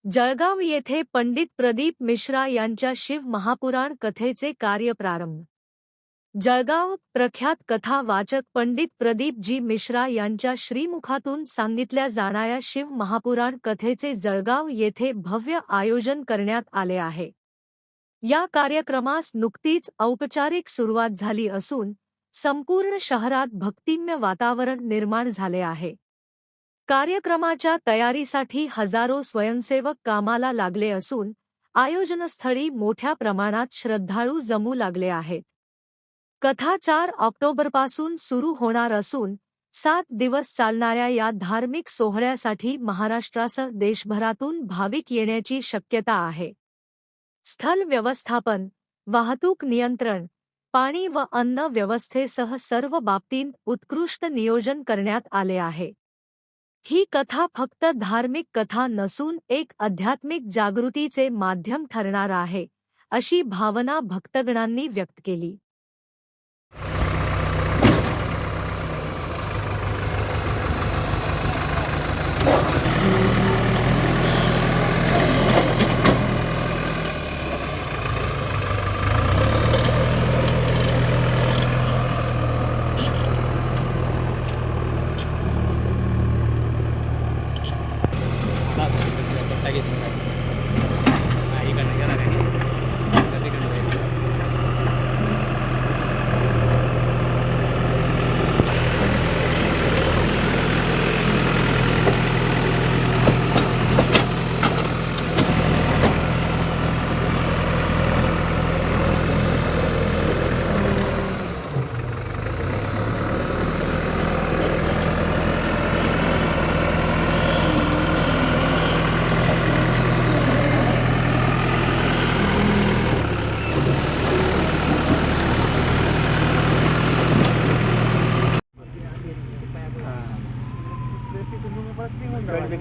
जळगाव येथे पंडित प्रदीप मिश्रा यांच्या शिव महापुराण कथेचे कार्य प्रारंभ। जळगाव प्रख्यात कथा वाचक पंडित प्रदीप जी मिश्रा यांच्या श्रीमुखातून सांगितल्या जाणाऱ्या शिव महापुराण कथेचे जळगाव येथे भव्य आयोजन करण्यात आले आहे। या कार्यक्रमास नुकतीच औपचारिक सुरुवात झाली असून संपूर्ण शहरात भक्तिमय वातावरण निर्माण झाले आहे। कार्यक्रमाच्या तयारीसाठी हजारो स्वयंसेवक कामाला लागले असून आयोजनस्थळी मोठ्या प्रमाणात श्रद्धाळू जमू लागले आहेत। कथा 4 ऑक्टोबरपासून सुरू होणार असून 7 दिवस चालणाऱ्या या धार्मिक सोहळ्यासाठी महाराष्ट्रासह देशभरातून भाविक येण्याची शक्यता आहे। स्थल व्यवस्थापन, वाहतूक नियंत्रण, पाणी व अन्न व्यवस्थेसह सर्व बाबतीत उत्कृष्ट नियोजन करण्यात आले आहे। ही कथा फक्त धार्मिक कथा नसून एक आध्यात्मिक जागृतीचे माध्यम ठरणार आहे, अशी भावना भक्तगणांनी व्यक्त केली।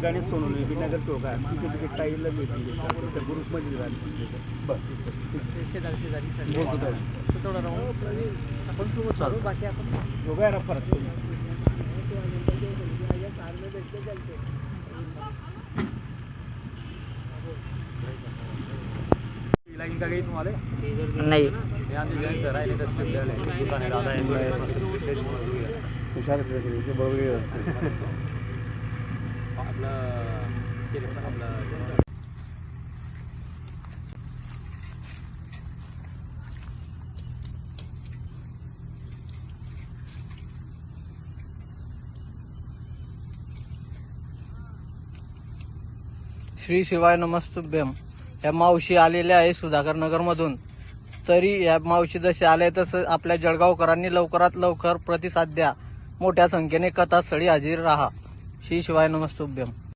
गणेश सोनवणे विनगर चौक आहे तिथे तिथे टाईलला भेटून त्या ग्रुपमध्ये आपण सोबत चालू बाकी आपण दोघांना फरक लागेल का काही तुम्हाला नाही श्री शिवाय नमस्तुभ्यम। या मावशी आलेल्या आहे सुधाकर नगर मधून। तरी या मावशी जसे आले तसं आपल्या जळगावकरांनी लवकरात लवकर प्रतिसाद द्या। मोठ्या संख्येने कथास्थळी हजर राहा। श्री शिवाय नमस्तुभ्यम।